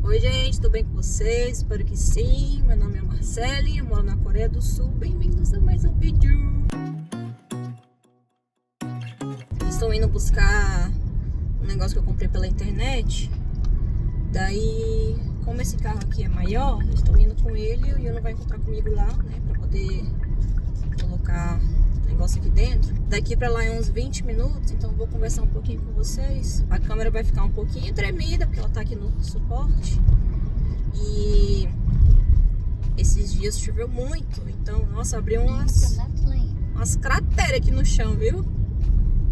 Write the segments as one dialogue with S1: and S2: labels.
S1: Oi gente, tudo bem com vocês? Espero que sim. Meu nome é Marcele, eu moro na Coreia do Sul. Bem-vindos a mais um vídeo. Estou indo buscar um negócio que eu comprei pela internet. Daí, como esse carro aqui é maior, eu estou indo com ele e o Yuno vai encontrar comigo lá, né? Pra poder colocar o negócio aqui dentro. Daqui pra lá é uns 20 minutos, então eu vou conversar um pouquinho com vocês. A câmera vai ficar um pouquinho tremida, porque ela tá aqui no suporte. E esses dias choveu muito, então, nossa, abriu umas crateras aqui no chão, viu?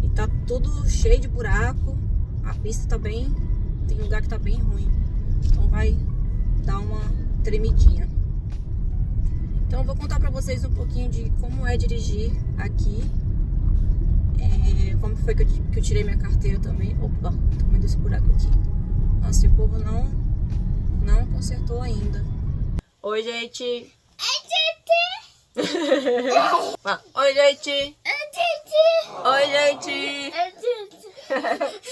S1: E tá tudo cheio de buraco. A pista tá bem... tem lugar que tá bem ruim. Então vai dar uma tremidinha. Então eu vou contar pra vocês um pouquinho de como é dirigir aqui. Como foi que eu tirei minha carteira também. Opa, tô vendo esse buraco aqui. Nossa, e o povo não consertou ainda. Oi, gente. Oi, gente. Oi, gente.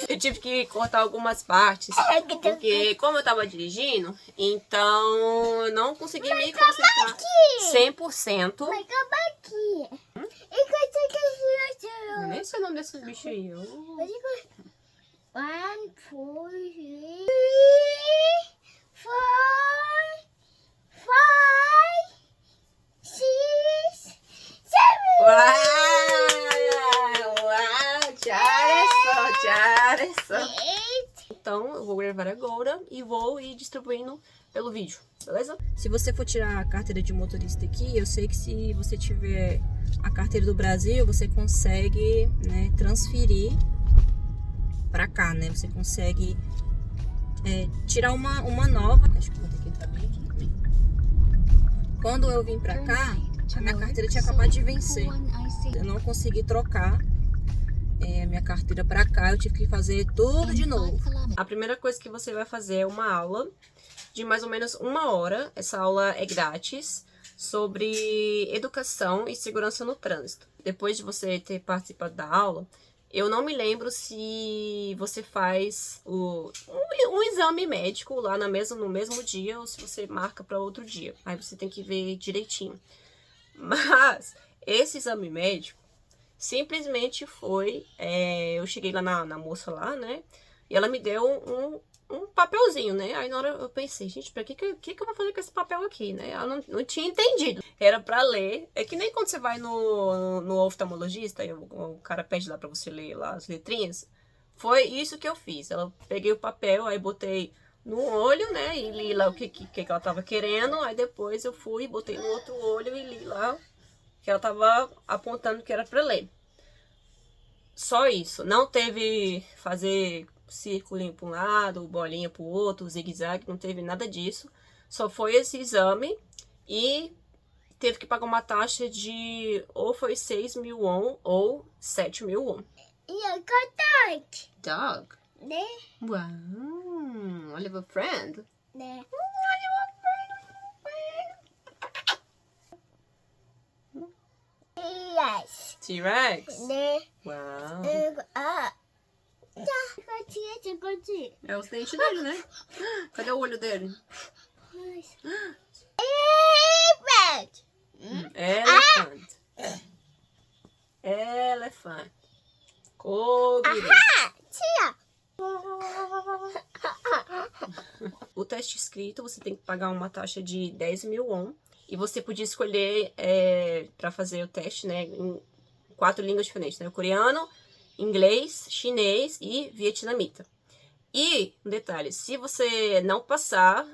S1: Eu tive que cortar algumas partes, porque como eu tava dirigindo, então eu não consegui me concentrar 100%. Eu nem sei o nome desses bichos aí.
S2: 1, 2, 3, 4, 5, 6, 7.
S1: Tchau. Então eu vou gravar agora e vou ir distribuindo pelo vídeo, beleza? Se você for tirar a carteira de motorista aqui, eu sei que se você tiver a carteira do Brasil, você consegue, né, transferir pra cá, né? Você consegue tirar uma nova. Acho que vou ter que entrar bem aqui também. Quando eu vim pra cá, a minha carteira tinha acabado de vencer. Eu não consegui trocar minha carteira pra cá, eu tive que fazer tudo de novo. A primeira coisa que você vai fazer é uma aula de mais ou menos 1 hora. Essa aula é grátis, sobre educação e segurança no trânsito. Depois de você ter participado da aula, eu não me lembro se você faz um exame médico lá no mesmo dia ou se você marca para outro dia. Aí você tem que ver direitinho. Mas esse exame médico simplesmente foi... eu cheguei lá na moça lá, né? E ela me deu um papelzinho, né? Aí na hora eu pensei, gente, pra que eu vou fazer com esse papel aqui, né? Eu não tinha entendido. Era pra ler. É que nem quando você vai no oftalmologista e o cara pede lá pra você ler lá as letrinhas. Foi isso que eu fiz. Peguei o papel, aí botei no olho, né? E li lá o que ela tava querendo. Aí depois eu fui, botei no outro olho e li lá que ela tava apontando que era pra ler. Só isso. Não teve fazer círculo para um lado, bolinha para o outro, zigue-zague, não teve nada disso. Só foi esse exame e teve que pagar uma taxa de ou foi 6.000 won ou 7.000 won. Dog?
S2: 네.
S1: Wow, I have a friend.
S2: 네. Yes.
S1: T-Rex?
S2: 네.
S1: Wow.
S2: 자, 이거 뒤에 줄 거지?
S1: É os dentes dele, né? Cadê o olho dele?
S2: Elephant.
S1: Elephant. Kogiri.
S2: 치아.
S1: O teste escrito, você tem que pagar uma taxa de 10.000 won. E você podia escolher para fazer o teste, né, em 4 línguas diferentes, né? O coreano, inglês, chinês e vietnamita. E, um detalhe, se você não passar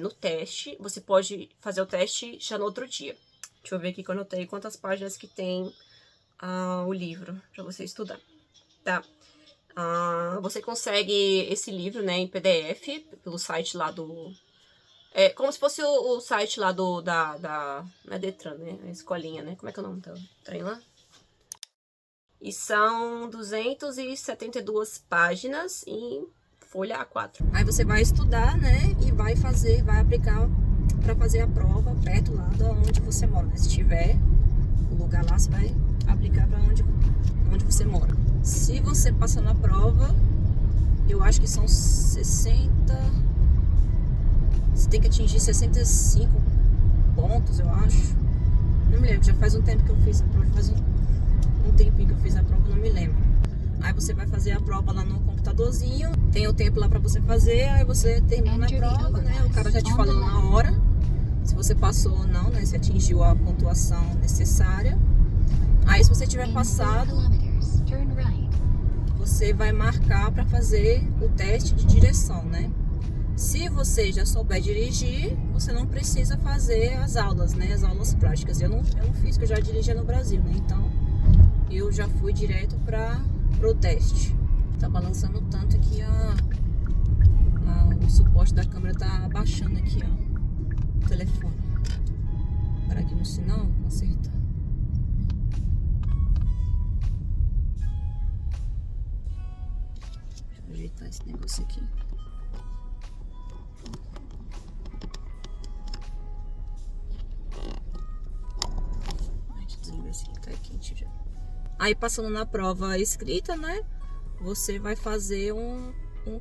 S1: no teste, você pode fazer o teste já no outro dia. Deixa eu ver aqui que eu anotei quantas páginas que tem o livro para você estudar. Tá? Você consegue esse livro, né, em PDF pelo site lá do... como se fosse o site lá não é Detran, né? A escolinha, né? Como é que é o nome do trem lá? E são 272 páginas em folha A4. Aí você vai estudar, né? E vai aplicar para fazer a prova perto lá de onde você mora, né? Se tiver o lugar lá, você vai aplicar para onde você mora. Se você passar na prova, eu acho que são 60 tem que atingir 65 pontos, eu acho. Não me lembro, já faz um tempo que eu fiz a prova, faz um tempinho que eu fiz a prova, não me lembro. Aí você vai fazer a prova lá no computadorzinho, tem o tempo lá pra você fazer, aí você termina a prova, né? O cara já te falou na hora se você passou ou não, né? Se atingiu a pontuação necessária. Aí se você tiver passado, você vai marcar pra fazer o teste de direção, né? Se você já souber dirigir, você não precisa fazer as aulas, né? As aulas práticas. Eu não fiz, porque eu já dirigia no Brasil, né? Então, eu já fui direto pro teste. Tá balançando tanto que o suporte da câmera tá abaixando aqui, ó. O telefone. Parar aqui no sinal, consertar. Deixa eu ajeitar esse negócio aqui. Tá quente já. Aí passando na prova escrita, né? Você vai fazer um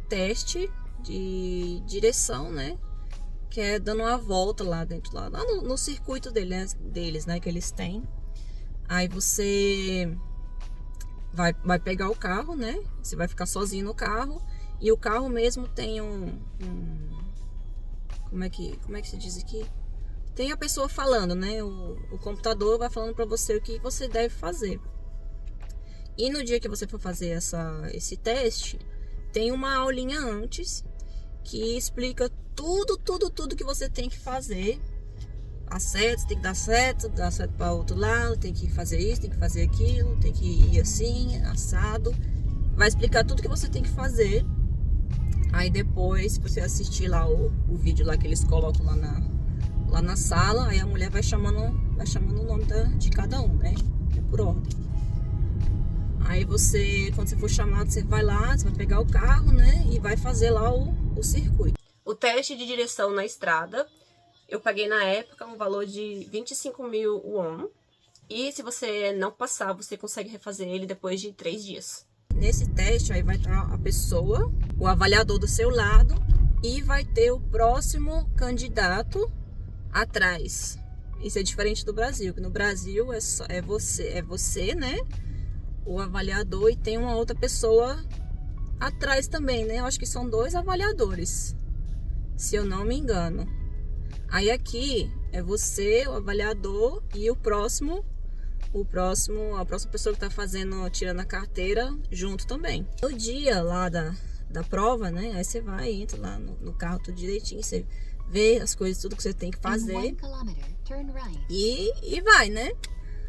S1: teste de direção, né? Que é dando uma volta lá dentro, lá no circuito deles, né? Que eles têm. Aí você vai pegar o carro, né? Você vai ficar sozinho no carro. E o carro mesmo tem como é que se diz aqui? Tem a pessoa falando, né? O computador vai falando pra você o que você deve fazer. E no dia que você for fazer esse teste, tem uma aulinha antes que explica tudo que você tem que fazer. A seta, tem que dar seta para outro lado, tem que fazer isso, tem que fazer aquilo, tem que ir assim, assado. Vai explicar tudo que você tem que fazer. Aí depois, se você assistir lá o vídeo lá que eles colocam lá na sala, aí a mulher vai chamando o nome de cada um, né? Por ordem. Aí você, quando você for chamado, você vai lá, você vai pegar o carro, né? E vai fazer lá o circuito. O teste de direção na estrada, eu paguei na época um valor de 25.000 won. E se você não passar, você consegue refazer ele depois de 3 dias. Nesse teste aí vai estar a pessoa, o avaliador do seu lado, e vai ter o próximo candidato atrás. Isso é diferente do Brasil, que no Brasil é você, né? O avaliador, e tem uma outra pessoa atrás também, né? Eu acho que são 2 avaliadores, se eu não me engano. Aí aqui é você, o avaliador, e a próxima pessoa que tá tirando a carteira junto também. No dia lá da prova, né? Aí você vai, entra lá no carro tudo direitinho, você vê as coisas, tudo que você tem que fazer e vai, né?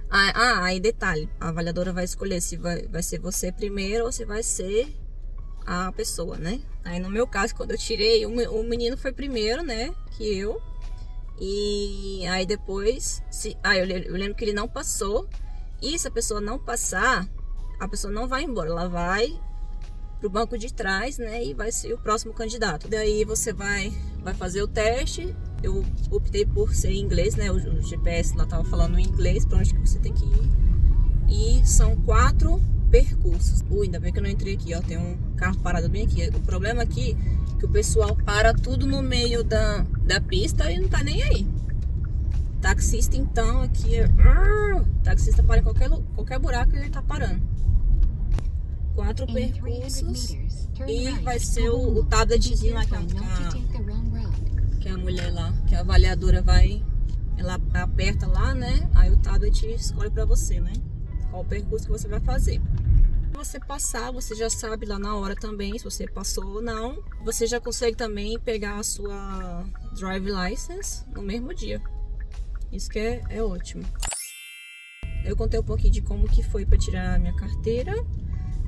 S1: Aí detalhe, a avaliadora vai escolher se vai ser você primeiro ou se vai ser a pessoa, né? Aí no meu caso, quando eu tirei, o menino foi primeiro, né? Que eu. E aí depois, eu lembro que ele não passou. E se a pessoa não passar, a pessoa não vai embora, ela vai pro banco de trás, né? E vai ser o próximo candidato. Daí você vai fazer o teste. Eu optei por ser em inglês, né? O GPS lá tava falando em inglês pra onde que você tem que ir. E são 4 percursos. Ainda bem que eu não entrei aqui, ó. Tem um carro parado bem aqui. O problema aqui é que o pessoal para tudo no meio da pista e não tá nem aí. Taxista, então, aqui taxista para em qualquer buraco e ele tá parando. 4 percursos. E vai ser o tabletzinho lá que a mulher lá, que a avaliadora ela aperta lá, né? Aí o tablet escolhe pra você, né? Qual o percurso que você vai fazer. Se você passar, você já sabe lá na hora também se você passou ou não. Você já consegue também pegar a sua drive license no mesmo dia. Isso que é ótimo. Eu contei um pouquinho de como que foi para tirar a minha carteira.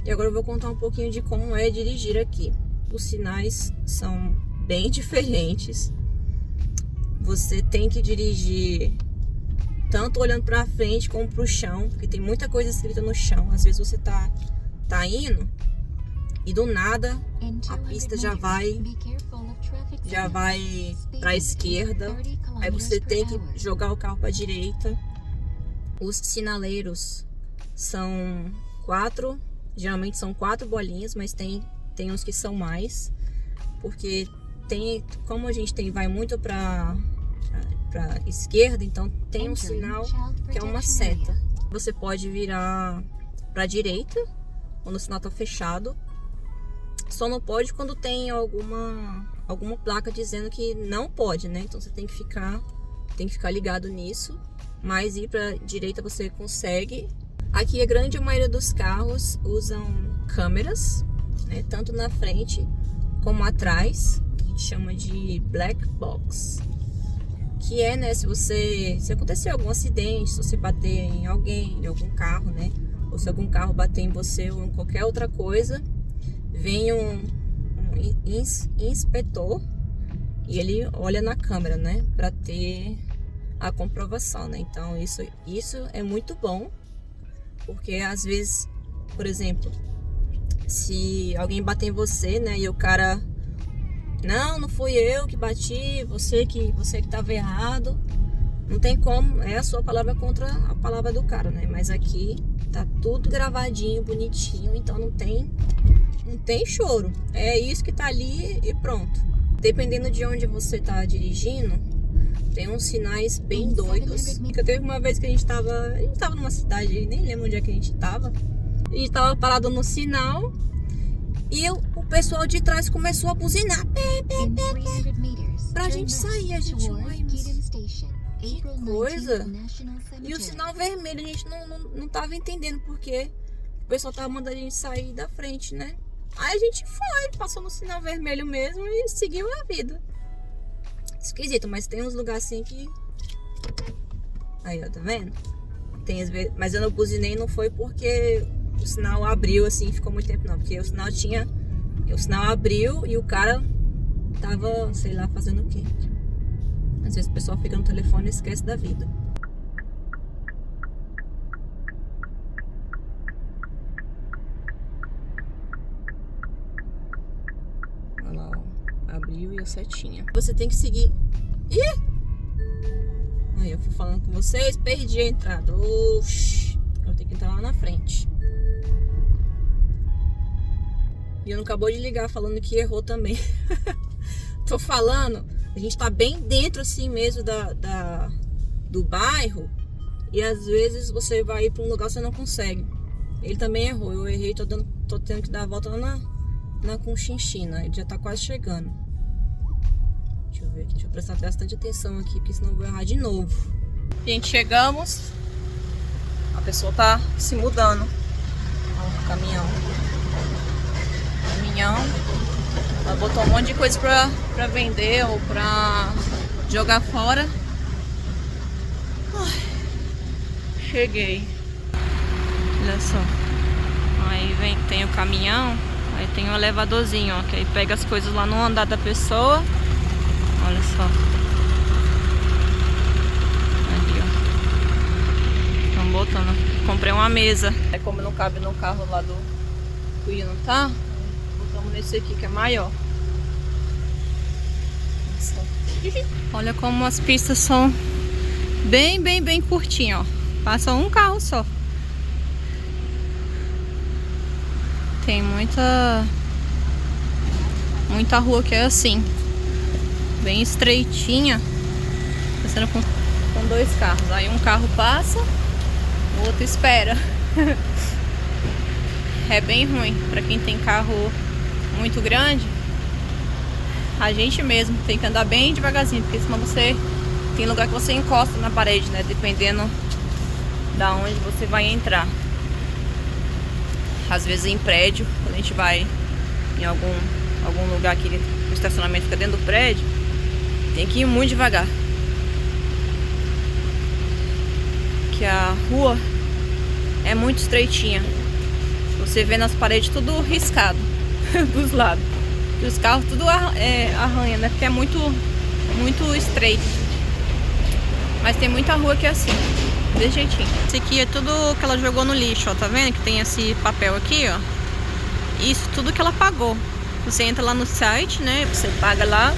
S1: E agora eu vou contar um pouquinho de como é dirigir aqui. Os sinais são bem diferentes. Você tem que dirigir tanto olhando para frente como para o chão, porque tem muita coisa escrita no chão. Às vezes você tá indo e do nada a pista já vai para a esquerda. Aí você tem que jogar o carro para a direita. Os sinaleiros são 4, geralmente são 4 bolinhas, mas tem uns que são mais, porque como a gente vai muito para esquerda, então tem um sinal que é uma seta. Você pode virar para direita quando o sinal tá fechado. Só não pode quando tem alguma placa dizendo que não pode, né? Então você tem que ficar ligado nisso. Mas ir para direita você consegue. Aqui a grande maioria dos carros usam câmeras, né? Tanto na frente como atrás, que a gente chama de black box. Que é, né, se acontecer algum acidente, se você bater em alguém, em algum carro, né? Ou se algum carro bater em você ou em qualquer outra coisa, vem um inspetor e ele olha na câmera, né? Pra ter a comprovação, né? Então isso é muito bom, porque às vezes, por exemplo, se alguém bater em você, né? E o cara... Não fui eu que bati, você que estava errado. Não tem como, é a sua palavra contra a palavra do cara, né? Mas aqui tá tudo gravadinho, bonitinho, então não tem choro. É isso que tá ali e pronto. Dependendo de onde você tá dirigindo, tem uns sinais bem doidos. Teve uma vez que a gente tava numa cidade, nem lembro onde é que a gente tava. A gente tava parado no sinal. E o pessoal de trás começou a buzinar pra gente sair. A gente, uai, que coisa. E o sinal vermelho, a gente não tava entendendo porque o pessoal tava mandando a gente sair da frente, né? Aí a gente passou no sinal vermelho mesmo e seguiu a vida. Esquisito, mas tem uns lugares assim que... Aí, ó, tá vendo? Tem às vezes... Mas eu não buzinei, não foi porque... O sinal abriu assim, ficou muito tempo não, porque o sinal abriu e o cara tava, sei lá, fazendo o quê. Às vezes o pessoal fica no telefone e esquece da vida. Olha lá, ó, abriu e a setinha. Você tem que seguir. Ih! Aí eu fui falando com vocês, perdi a entrada. Oxi, eu tenho que entrar lá na frente. E eu não acabou de ligar falando que errou também. Tô falando, a gente tá bem dentro assim mesmo do bairro. E às vezes você vai ir pra um lugar que você não consegue. Ele também errou, eu errei, tô tendo que dar a volta lá na Conchinchina. Ele já tá quase chegando. Deixa eu ver aqui, deixa eu prestar bastante atenção aqui, porque senão eu vou errar de novo. Gente, chegamos. A pessoa tá se mudando. Ó, o caminhão. Ela botou um monte de coisa pra vender ou pra jogar fora. Ai, cheguei. Olha só. Aí tem o caminhão. Aí tem um elevadorzinho, ó, que aí pega as coisas lá no andar da pessoa. Olha só. Ali, ó. Estão botando. Comprei uma mesa. É como não cabe no carro lá do Cuido, não tá? Vamos nesse aqui que é maior. Olha como as pistas são bem curtinhas, ó. Passa um carro só. Tem muita rua que é assim, bem estreitinha, passando com dois carros. Aí um carro passa, o outro espera. É bem ruim para quem tem carro muito grande. A gente mesmo tem que andar bem devagarzinho, porque senão você tem lugar que você encosta na parede, né? Dependendo da onde você vai entrar. Às vezes em prédio, quando a gente vai em algum lugar que o estacionamento fica dentro do prédio, tem que ir muito devagar, que a rua é muito estreitinha. Você vê nas paredes tudo riscado dos lados. E os carros tudo arranha, né? Porque é muito estreito. Mas tem muita rua que é assim, desse jeitinho. Esse aqui é tudo que ela jogou no lixo, ó. Tá vendo que tem esse papel aqui, ó? Isso tudo que ela pagou. Você entra lá no site, né? Você paga lá,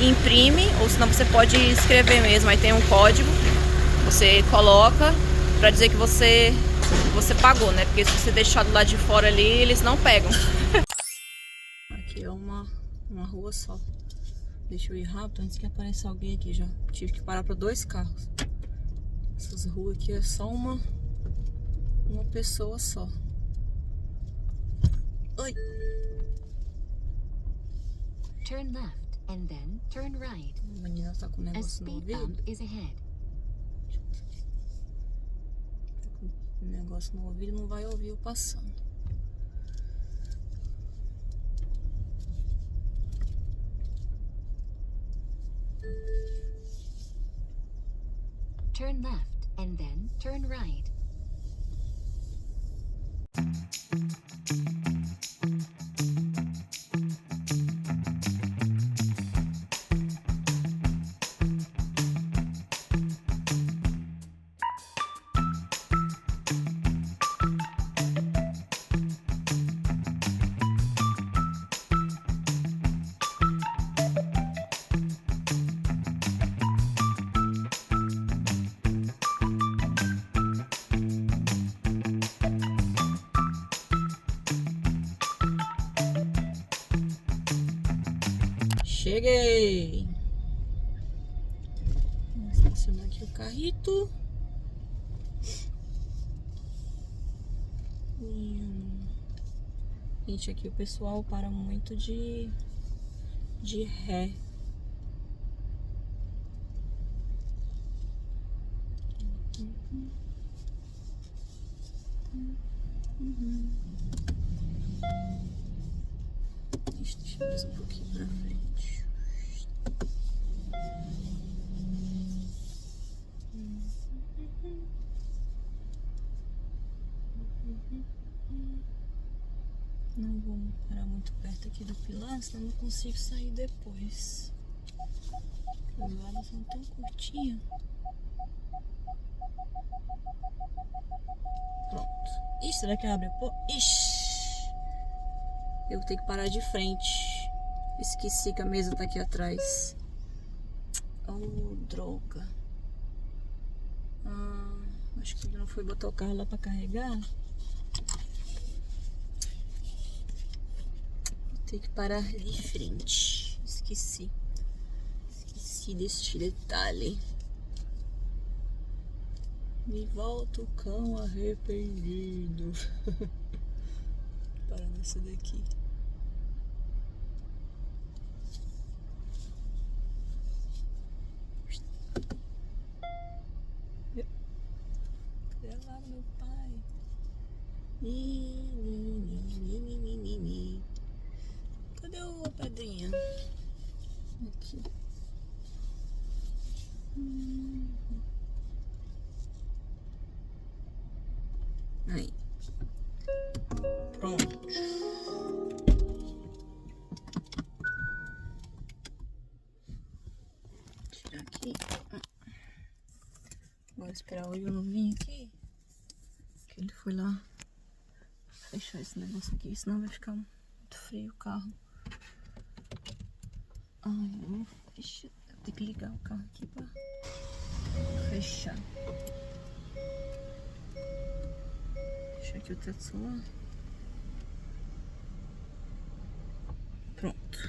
S1: imprime, ou senão você pode escrever mesmo. Aí tem um código, você coloca pra dizer que você pagou, né? Porque se você deixar do lado de fora ali, eles não pegam. Aqui é uma rua só. Deixa eu ir rápido antes que apareça alguém aqui já. Tive que parar para 2 carros. Essas ruas aqui é só uma pessoa só. Oi.
S3: Turn left and then turn right.
S1: A menina tá com um
S3: A
S1: negócio no
S3: speed
S1: ouvido.
S3: bump is ahead.
S1: Tá com um negócio no ouvido, não vai ouvir eu passando.
S3: Turn left and then turn right.
S1: Cheguei! Vou estacionar aqui o carrito. Gente, aqui o pessoal para muito de ré. Deixa eu mais um pouquinho pra frente. Não vou parar muito perto aqui do pilar, senão não consigo sair depois. As vagas são tão curtinhas. Pronto. Ixi, será que abre a porta? Ixi! Eu vou ter que parar de frente. Esqueci que a mesa tá aqui atrás. Oh, droga. Acho que ele não foi botar o carro lá pra carregar. Vou ter que parar de frente. Esqueci deste detalhe. Me volta o cão arrependido. Para nessa daqui. Cadê lá meu pai? Cadê a pedrinha? Aqui. Aí. Pronto. Tirar aqui. Agora esperar o Yuno vir aqui. Que ele foi lá fechar esse negócio aqui, senão vai ficar muito frio o carro. Ai, não fecha. Eu tenho que ligar o carro aqui pra fechar. Deixa aqui o teto solar. Pronto.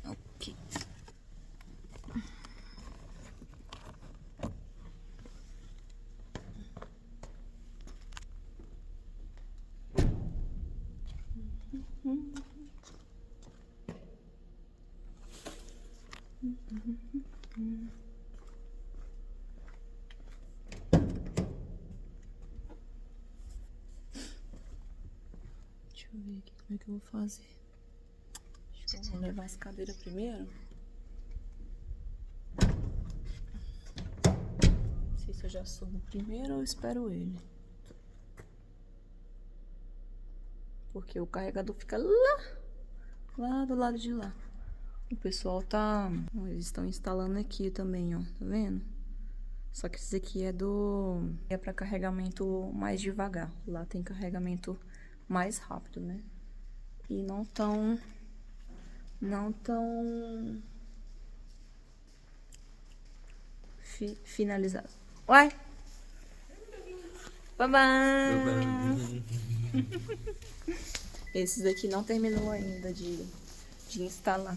S1: Ok. Deixa eu ver aqui como é que eu vou fazer. Acho que eu vou levar as cadeiras primeiro. Não sei se eu já subo primeiro ou espero ele. Porque o carregador fica lá do lado de lá. O pessoal tá... Eles estão instalando aqui também, ó. Tá vendo? Só que esse aqui é pra carregamento mais devagar. Lá tem carregamento mais rápido, né? E não tão finalizado. Uai! Bye bye! Esse daqui não terminou ainda de instalar.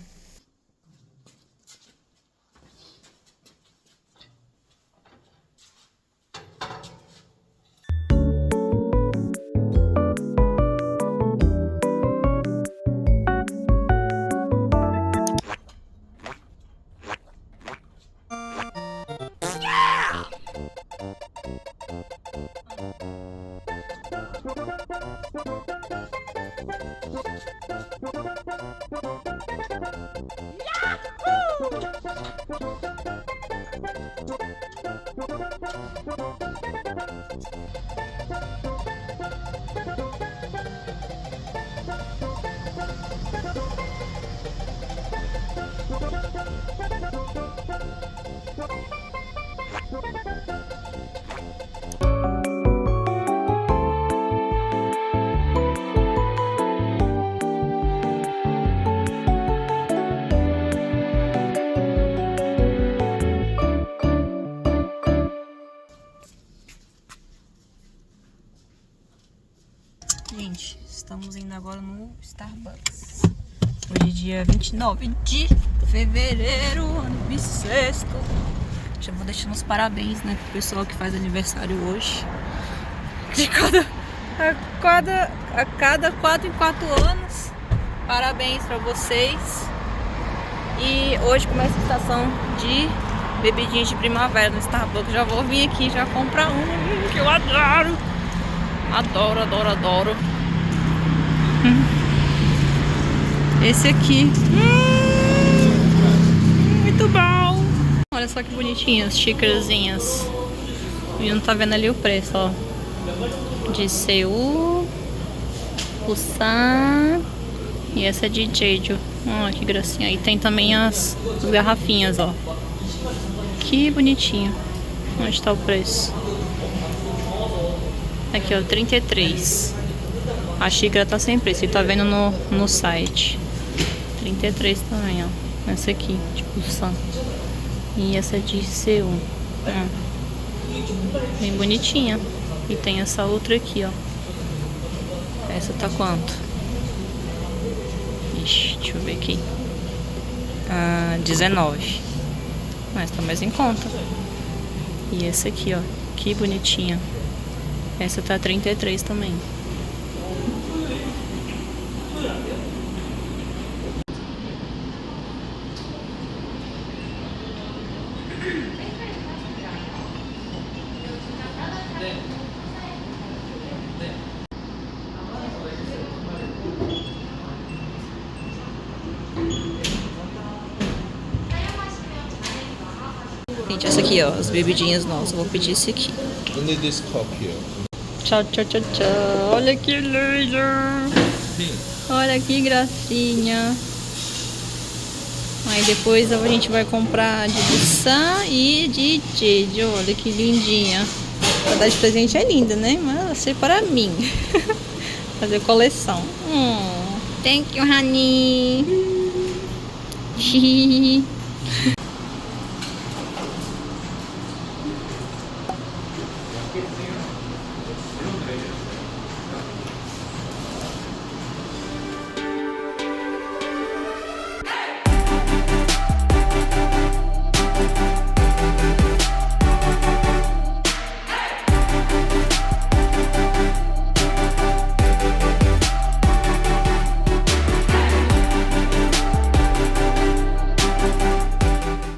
S1: Gente, estamos indo agora no Starbucks. Hoje é dia 29 de fevereiro, ano bissexto. Já vou deixando os parabéns, né, pro pessoal que faz aniversário hoje. A cada 4 em 4 anos. Parabéns pra vocês. E hoje começa a estação de bebidinhas de primavera no Starbucks. Já vou vir aqui já comprar um que eu adoro. Adoro, adoro, adoro. Esse aqui. Muito bom. Olha só que bonitinhas, xícarazinhas. E não tá vendo ali o preço, ó. De Seul, Busan. E essa é de Jeju. Olha que gracinha. E tem também as garrafinhas, ó. Que bonitinho. Onde tá o preço? Aqui, ó, 33. A xícara tá sem preço. E tá vendo no site. 33 também, ó. Essa aqui, tipo Busan. E essa de Seul. Bem bonitinha. E tem essa outra aqui, ó. Essa tá quanto? Ixi, deixa eu ver aqui. 19. Mas tá mais em conta. E essa aqui, ó. Que bonitinha. Essa tá 33 também. Gente, essa aqui, ó, as bebidinhas nossas. Eu vou pedir esse aqui.
S4: You need this cup here.
S1: Tchau, tchau, tchau, tchau. Olha que lindo. Olha que gracinha. Aí depois a gente vai comprar de Busan e de Jeju. Olha que lindinha. Pra dar de presente é linda, né? Mas vai ser para mim. Fazer coleção. Thank you, honey.